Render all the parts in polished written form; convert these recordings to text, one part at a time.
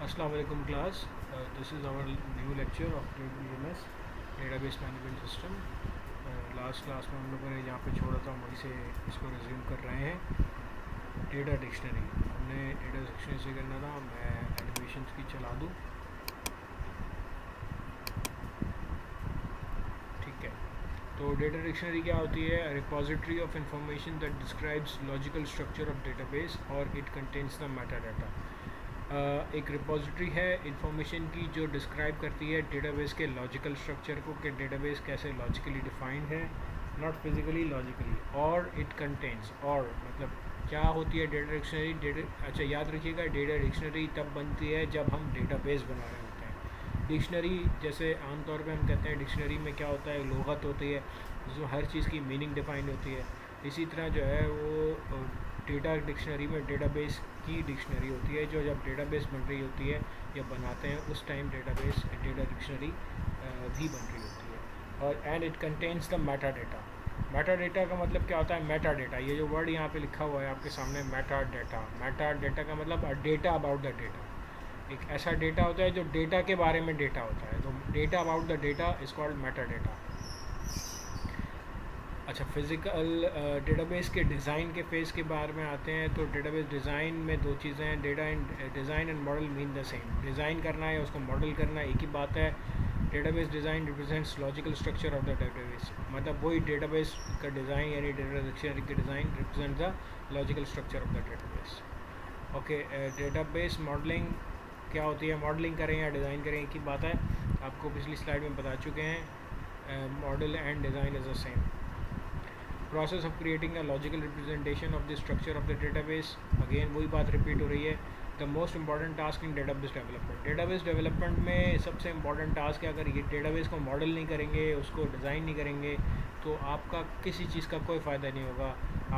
Assalamu alaikum class. This is our new lecture of DBMS Database Management System. Last class में हम लोगों ने यहाँ पे छोड़ा था, वहीं से इसको रिज्यूम कर रहे हैं. डेटा डिक्शनरी हमने डेटा डिक्शनरी से करना था. मैं एनिमेशन की चला दूँ. ठीक है, तो डेटा डिक्शनरी क्या होती है? Repository of information that describes logical structure of database और it contains the meta data. एक रिपोजिटरी है इंफॉर्मेशन की जो डिस्क्राइब करती है डेटाबेस के लॉजिकल स्ट्रक्चर को, कि डेटाबेस कैसे लॉजिकली डिफाइंड है, नॉट फिजिकली, लॉजिकली. और इट कंटेन्स, और मतलब क्या होती है डेटा डिक्शनरी? अच्छा याद रखिएगा, डेटा डिक्शनरी तब बनती है जब हम डेटाबेस बना रहे होते हैं. डिक्शनरी जैसे आमतौर पे हम कहते हैं, डिक्शनरी में क्या होता है, लुगत होती है जिसमें हर चीज़ की मीनिंग डिफाइंड होती है. इसी तरह जो है वो डेटा डिक्शनरी में डेटाबेस की डिक्शनरी होती है, जो जब डेटाबेस बन रही होती है या बनाते हैं उस टाइम डेटा डिक्शनरी भी बन रही होती है. और and it contains the Meta data. Meta data का मतलब क्या होता है? मेटा डेटा, ये जो वर्ड यहाँ पे लिखा हुआ है आपके सामने, मेटा डेटा. मेटा डेटा का मतलब डेटा अबाउट द डेटा. एक ऐसा डेटा होता है जो डेटा के बारे में डेटा होता है, तो data about the data is called Meta data. अच्छा, फिज़िकल डेटाबेस के डिज़ाइन के फेज़ के बारे में आते हैं. तो डेटाबेस डिज़ाइन में दो चीज़ें हैं, data and design and model mean the same. Design करना है, उसको मॉडल करना एक ही बात है. Database design represents logical structure of the database. मतलब वही डेटाबेस का डिज़ाइन यानी डेटा डिक्शनरी का design represent the logical structure of the database. Okay, database modelling क्या होती है? मॉडलिंग करें या डिज़ाइन करें एक ही बात है, आपको पिछली स्लाइड में बता चुके हैं. Model and design is the same. Process of creating a logical representation of the structure of the database. Again वही बात रिपीट हो रही है. The most important task in database development. database development में सबसे important task है, अगर ये database को मॉडल नहीं करेंगे, उसको डिज़ाइन नहीं करेंगे, तो आपका किसी चीज़ का कोई फ़ायदा नहीं होगा.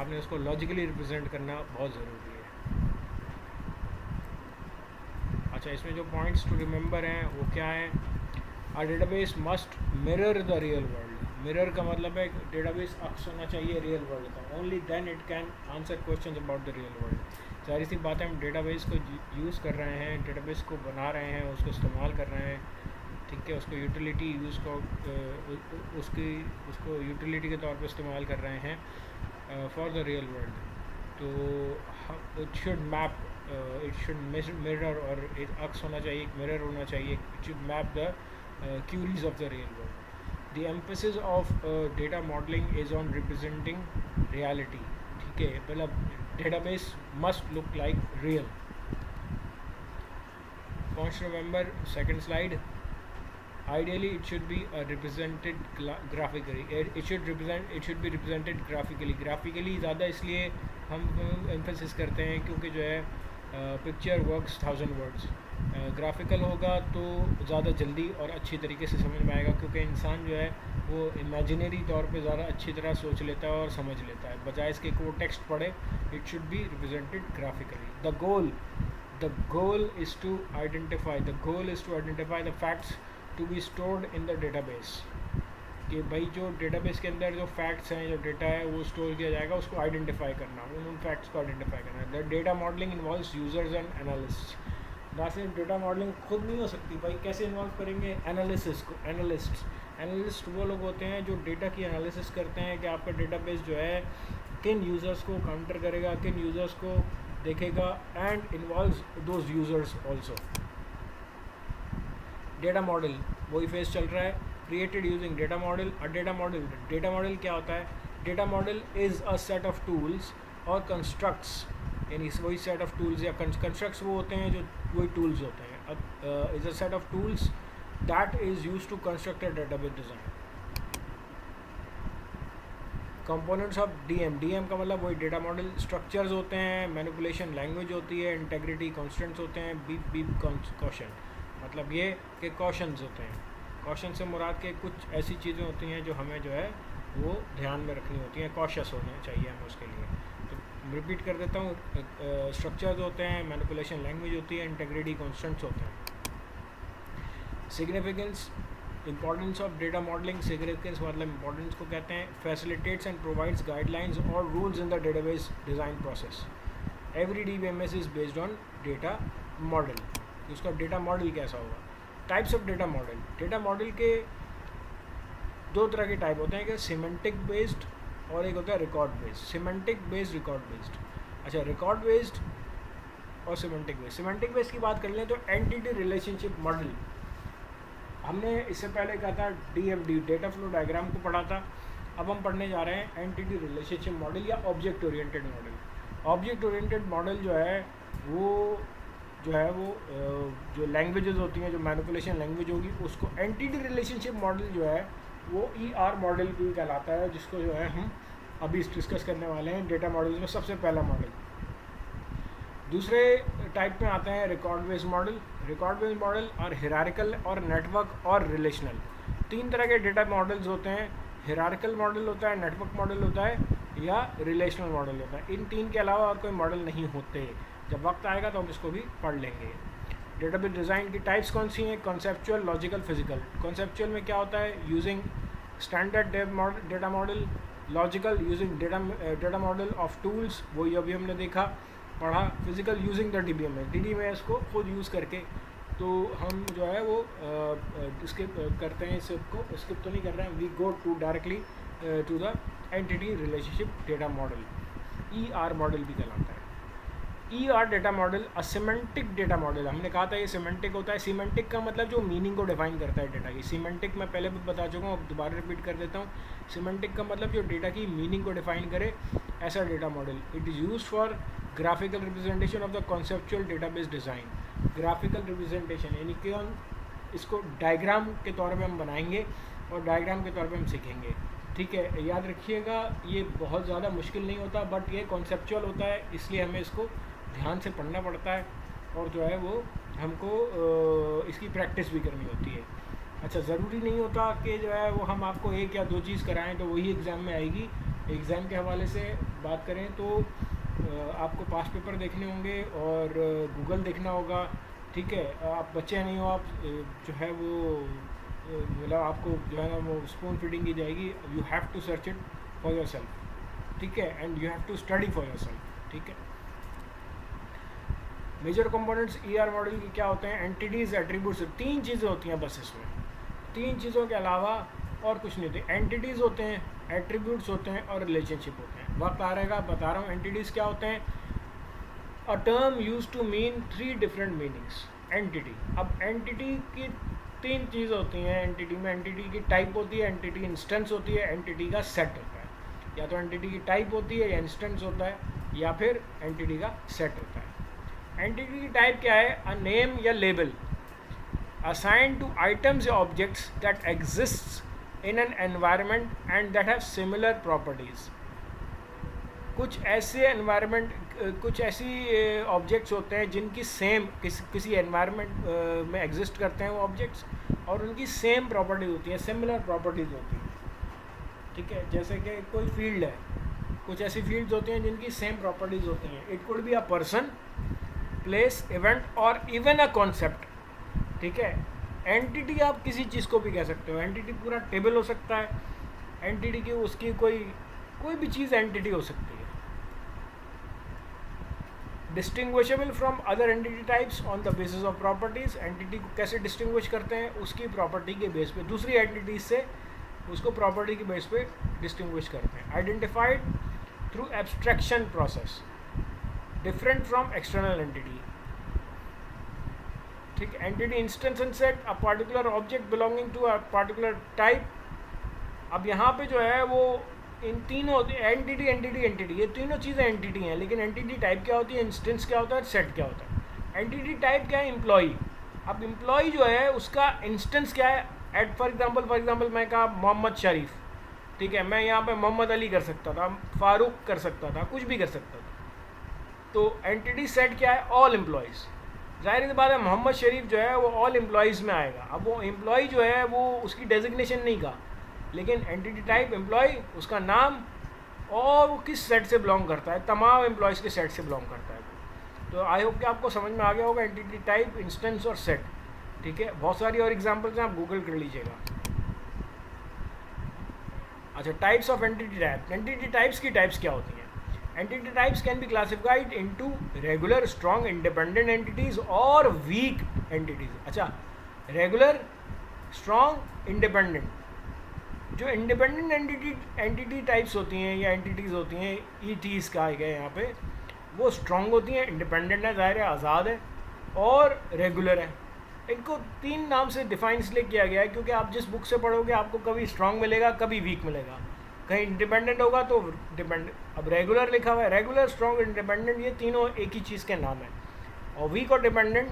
आपने उसको लॉजिकली रिप्रेजेंट करना बहुत ज़रूरी है. अच्छा, इसमें जो पॉइंट्स टू रिमेंबर हैं वो क्या है? A database must mirror the real world. Mirror का मतलब है डेटाबेस अक्स होना चाहिए रियल वर्ल्ड का. Only then it can answer question about the real world. सारी सी बातें हम डेटाबेस को यूज़ कर रहे हैं, डेटाबेस को बना रहे हैं, उसको इस्तेमाल कर रहे हैं. ठीक है, उसको यूटिलिटी यूज़ को उसको यूटिलिटी के तौर पे इस्तेमाल कर रहे हैं फॉर द रियल वर्ल्ड. तो it should map, it should mirror, और अक्स होना चाहिए, एक मिरर होना चाहिए. It should map the queries of the real world. The emphasis of data modeling is on representing reality. ठीक है, मतलब database must look like real. Points to remember, second slide. Ideally, it should be represented graphically. It should be represented graphically. Graphically ज़्यादा इसलिए हम emphasis करते हैं क्योंकि जो है पिक्चर वर्क्स 1000 वर्ड्स. ग्राफिकल होगा तो ज़्यादा जल्दी और अच्छी तरीके से समझ में आएगा, क्योंकि इंसान जो है वो इमेजिनरी तौर पे ज़्यादा अच्छी तरह सोच लेता है और समझ लेता है, बजाय इसके कि वो टेक्स्ट पढ़े. It should be represented graphically. The goal is to identify the facts to be stored in the database. कि भाई जो डेटाबेस के अंदर जो फैक्ट्स हैं, जो डेटा है वो स्टोर किया जाएगा, उसको आइडेंटिफाई करना, उन फैक्ट्स को आइडेंटिफाई करना. The data modelling involves users and analysts. ना सिर्फ डेटा मॉडलिंग खुद नहीं हो सकती भाई, कैसे इन्वॉल्व करेंगे? एनालिस्ट वो लोग होते हैं जो डेटा की एनालिसिस करते हैं कि आपका डेटाबेस जो है किन यूज़र्स को काउंटर करेगा, किन यूज़र्स को देखेगा, and involves those users also. Data model वही फेज चल रहा है, क्रिएटेड यूजिंग डेटा मॉडल. और डेटा मॉडल क्या होता है? Data model is a set of tools और कंस्ट्रक्ट्स, यानी वही सेट ऑफ टूल्स या कंस्ट्रक्ट्स वो होते हैं जो वही टूल्स होते हैं. अब is a set of tools that is use to construct a database design. Components of DM का मतलब वही डेटा मॉडल. स्ट्रक्चर्स होते हैं, मैनिपुलेशन लैंग्वेज होती है, इंटेग्रिटी कॉन्स्टेंट्स होते हैं, बीप कॉशन. मतलब ये कि कॉशंस होते हैं. कॉशन से मुराद के कुछ ऐसी चीज़ें होती हैं जो हमें जो है वो ध्यान में रखनी होती हैं, कॉशियस होना चाहिए हमें उसके लिए. रिपीट कर देता हूँ, स्ट्रक्चर्स होते हैं, मैनिपुलेशन लैंग्वेज होती है, इंटेग्रिटी कॉन्स्टेंट्स होते हैं. Significance, importance of data modelling. Significance मतलब इंपॉर्टेंस को कहते हैं. फैसिलिटेट्स एंड प्रोवाइड्स गाइडलाइंस और rules in the database design process. Every DBMS is based on data model. कि उसका डेटा मॉडल कैसा होगा। टाइप्स ऑफ डेटा मॉडल के दो तरह के टाइप होते हैं, कि सिमेंटिक बेस्ड और एक होता है record based. Semantic based, record based. अच्छा, रिकॉर्ड बेस्ड और सिमेंटिक बेस्ड। सिमेंटिक बेस्ड की बात कर लें तो एंटिटी रिलेशनशिप मॉडल, हमने इससे पहले कहा था DFD, डेटा फ्लो डायग्राम को पढ़ा था। अब हम पढ़ने जा रहे हैं एंटिटी रिलेशनशिप मॉडल या object oriented model. Object oriented model जो है वो जो लैंग्वेजेस होती हैं, जो मैनिपुलेशन लैंग्वेज होगी, उसको एंटिटी रिलेशनशिप मॉडल जो है वो ER मॉडल भी कहलाता है, जिसको जो है हम अभी डिस्कस करने वाले हैं डेटा मॉडल्स में सबसे पहला मॉडल। दूसरे टाइप में आते हैं record based model. Record based model और हिरारिकल और नेटवर्क और रिलेशनल, तीन तरह के डेटा मॉडल्स होते हैं। हिरारिकल मॉडल होता है, नेटवर्क मॉडल होता है, या रिलेशनल मॉडल होता है। इन तीन के अलावा और कोई मॉडल नहीं होते। जब वक्त आएगा तो हम इसको भी पढ़ लेंगे। डेटाबेस डिज़ाइन की टाइप्स कौन सी हैं? Conceptual, logical, physical. कॉन्सेप्चुअल में क्या होता है? Using standard data model. Logical, using data model of tools, वही अभी हमने देखा पढ़ा। फिजिकल, यूजिंग द DBMS को खुद यूज़ करके। तो हम जो है वो स्किप करते हैं, इसको स्किप तो नहीं कर रहे हैं, we go to directly to the entity relationship data model. ER model भी कहलाता है। ER data model a semantic data model. हमने कहा था ये सिमेंटिक होता है। सिमेंटिक का मतलब जो मीनिंग को डिफाइन करता है डेटा की। सिमेंटिक मैं पहले भी बता चुका हूँ, अब दोबारा रिपीट कर देता हूँ। सिमेंटिक का मतलब जो डेटा की मीनिंग को डिफाइन करे, ऐसा data model. It is use for graphical representation of the conceptual database design. Graphical representation यानी कि हम इसको डायग्राम के तौर पे हम बनाएंगे और डायग्राम के तौर पे हम सीखेंगे। ठीक है, याद रखिएगा, ये बहुत ज़्यादा मुश्किल नहीं होता, बट ये कॉन्सेप्चुअल होता है, इसलिए हमें इसको ध्यान से पढ़ना पड़ता है और जो है वो हमको इसकी प्रैक्टिस भी करनी होती है। अच्छा, ज़रूरी नहीं होता कि जो है वो हम आपको एक या दो चीज़ कराएं तो वही एग्ज़ाम में आएगी। एग्ज़ाम के हवाले से बात करें तो आपको पास पेपर देखने होंगे और गूगल देखना होगा। ठीक है, आप बच्चे नहीं हो, आप जो है वो मतलब आपको जो है ना वो स्पून फीडिंग की जाएगी। You have to search it for yourself. ठीक है, and you have to study for yourself. ठीक है, मेजर कंपोनेंट्स ER मॉडल के क्या होते हैं? एंटिटीज़, एट्रीब्यूट्स, तीन चीज़ें होती हैं बस इसमें। तीन चीज़ों के अलावा और कुछ नहीं होती। एंटिटीज़ होते हैं, एट्रीब्यूट्स होते हैं और रिलेशनशिप होते हैं। वक्त आ रहेगा, बता रहा हूँ। एंटिटीज़ क्या होते हैं? A term use to mean 3 different meanings. Entity, अब एंटिटी की तीन चीज़ होती हैं। एंटिटी में एंटिटी की टाइप होती है, एंटिटी इंस्टेंस होती है, एंटिटी का सेट होता है। या तो एंटिटी की टाइप होती है या इंस्टेंस होता है, या फिर एंटिटी का सेट होता है। एंटिटी की टाइप क्या है? अ नेम या लेबल असाइंड टू आइटम्स या objects that exists in an environment and that have similar properties. कुछ ऐसे एनवायरनमेंट, कुछ ऐसी ऑब्जेक्ट्स होते हैं जिनकी सेम किसी एनवायरनमेंट में एग्जिस्ट करते हैं वो ऑब्जेक्ट्स, और उनकी सेम प्रॉपर्टी होती है, सिमिलर प्रॉपर्टीज़ होती हैं। ठीक है, जैसे कि कोई फील्ड है, कुछ ऐसी फील्ड्स होती हैं जिनकी सेम प्रॉपर्टीज़ होती हैं। It could be a person, place, event और इवन अ कॉन्सेप्ट। ठीक है, एंटिटी आप किसी चीज़ को भी कह सकते हो। एंटिटी पूरा टेबल हो सकता है, एंटिटी की उसकी कोई भी चीज़ एंटिटी हो सकती है। Distinguishable from other entity types on the basis of properties. Entity को कैसे डिस्टिंग्विश करते हैं? उसकी प्रॉपर्टी के बेस पे, दूसरी एंटिटीज से उसको प्रॉपर्टी के बेस पे डिस्टिंग्विश करते हैं। Identified through abstraction process, different from external entity. ठीक, entity instance and set, a particular object belonging to a particular type. अब यहाँ पे जो है वो इन तीनों एंटिटी एंटिटी एंटिटी, ये तीनों चीज़ें एंटिटी हैं, लेकिन एंटिटी टाइप क्या होती है, इंस्टेंस क्या होता है, सेट क्या होता है। एंटिटी टाइप क्या है? एम्प्लॉई। अब एम्प्लॉई जो है उसका इंस्टेंस क्या है? एट फॉर एग्जांपल मैं कहा मोहम्मद शरीफ, ठीक है, मैं यहाँ पे मोहम्मद अली कर सकता था, फारूक कर सकता था, कुछ भी कर सकता था। तो एंटिटी सेट क्या है? All employees. जाहिर सी बात है मोहम्मद शरीफ जो है वो ऑल एम्प्लॉयज़ में आएगा। अब वो एम्प्लॉय जो है वो उसकी डेजिग्नेशन नहीं का, लेकिन एंटिटी टाइप एम्प्लॉय, उसका नाम और वो किस सेट से बिलोंग करता है, तमाम एम्प्लॉयज़ के सेट से बिलोंग करता है। तो आई होप कि आपको समझ में आ गया होगा एंटिटी टाइप, इंस्टेंस और सेट। ठीक है, बहुत सारी और एग्जांपल्स हैं, आप गूगल कर लीजिएगा। अच्छा, types of entity type. Entity types की टाइप्स क्या होती हैं? Entity types can be classified into regular strong independent entities और वीक एंटिटीज. अच्छा, रेगुलर स्ट्रॉन्ग इंडिपेंडेंट, जो इंडिपेंडेंट एंटिटी टाइप्स होती हैं या एंटिटीज़ होती हैं, ईटीज़ कहा गया यहाँ पे, वो स्ट्रॉन्ग होती हैं, इंडिपेंडेंट है, ज़ाहिर है, आज़ाद है, और रेगुलर है. इनको 3 नाम से डिफाइन इसलिए किया गया है क्योंकि आप जिस बुक से पढ़ोगे आपको कभी स्ट्रॉन्ग मिलेगा, कभी वीक मिलेगा. कहीं इंडिपेंडेंट होगा तो डिपेंडेंट. अब रेगुलर लिखा हुआ है, रेगुलर, स्ट्रॉन्ग, इंडिपेंडेंट, ये तीनों एक ही चीज़ के नाम है. और वीक और डिपेंडेंट,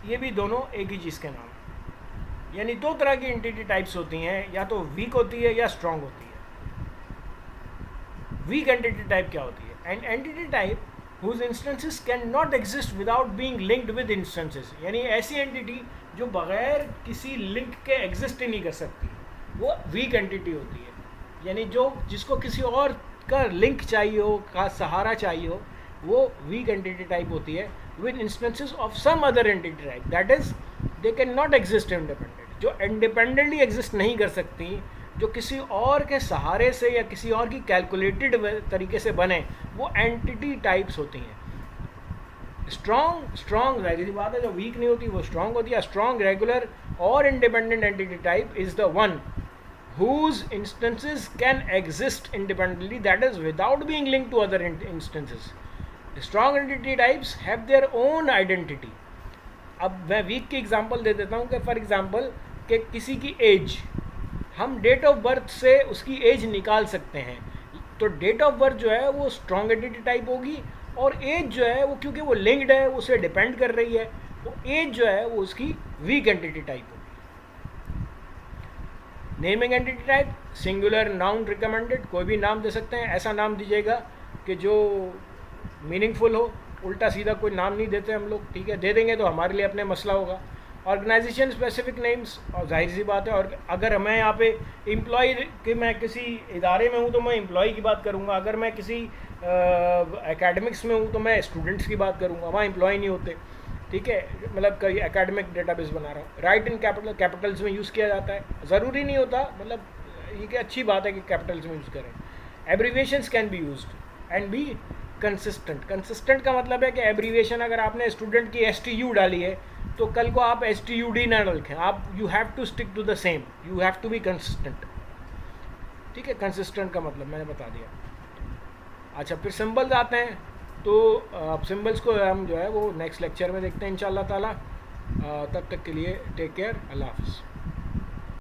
ये भी दोनों एक ही चीज़ के नाम है. यानी 2 तरह की एंटिटी टाइप्स होती हैं, या तो वीक होती है या स्ट्रॉन्ग होती है. वीक एंटिटी टाइप क्या होती है? And entity type whose instances can not exist without being linked with instances. यानी ऐसी एंटिटी जो बगैर किसी लिंक के एग्जिस्ट ही नहीं कर सकती, वो वीक एंटिटी होती है. यानी जिसको किसी और का लिंक चाहिए हो, का सहारा चाहिए हो, वो वीक एंटिटी टाइप होती है. With instances of some other entity type, that is they can not exist independent. जो इंडिपेंडेंटली एग्जिस्ट नहीं कर सकती, जो किसी और के सहारे से या किसी और की कैलकुलेटेड तरीके से बने, वो एंटिटी टाइप्स होती हैं. स्ट्रॉन्ग जाहिर सी बात है, जो वीक नहीं होती वो स्ट्रॉन्ग होती है. स्ट्रॉन्ग, रेगुलर और independent entity type is the one whose instances can exist independently, that is without being linked to other instances. The strong entity types have their own identity. अब मैं week की example दे देता हूँ कि for example कि किसी की as, हम डेट ऑफ बर्थ से उसकी एज निकाल सकते हैं. तो डेट ऑफ बर्थ जो है वो स्ट्रॉन्ग एंटिटी टाइप होगी, और एज जो है वो क्योंकि वो लिंक्ड है, उसे डिपेंड कर रही है, तो एज जो है वो उसकी वीक एंटिटी टाइप होगी. Naming entity type, singular, noun, recommended, कोई भी नाम दे सकते हैं. ऐसा नाम दीजिएगा कि जो मीनिंगफुल हो, उल्टा सीधा कोई नाम नहीं देते हम लोग. ठीक है, दे देंगे तो हमारे लिए अपने मसला होगा. ऑर्गेनाइजेशन स्पेसिफिक नेम्स, और जाहिर सी बात है, और अगर मैं यहाँ पे एम्प्लॉय कि मैं किसी इदारे में हूँ तो मैं एम्प्लॉय की बात करूँगा, अगर मैं किसी एकेडमिक्स में हूँ तो मैं स्टूडेंट्स की बात करूँगा, वहाँ एम्प्लॉय नहीं होते. ठीक है, मतलब कई एकेडमिक डेटाबेस बना रहा हूँ. राइट इन कैपिटल्स में यूज़ किया जाता है, ज़रूरी नहीं होता, मतलब ये कि अच्छी बात है कि कैपिटल्स में यूज़ करें. Abbreviations can be used and be consistent. Consistent का मतलब है कि एब्रीविएशन, अगर आपने स्टूडेंट की STU डाली है तो कल को आप STUD ना रखें, आप you have to stick to the same, you have to be consistent. ठीक है, कंसिस्टेंट का मतलब मैंने बता दिया. अच्छा, फिर सिंबल्स आते हैं. तो अब सिंबल्स को हम जो है वो नेक्स्ट लेक्चर में देखते हैं इंशाल्लाह ताला. तब तक के लिए टेक केयर, अल्लाह हाफ़िज़.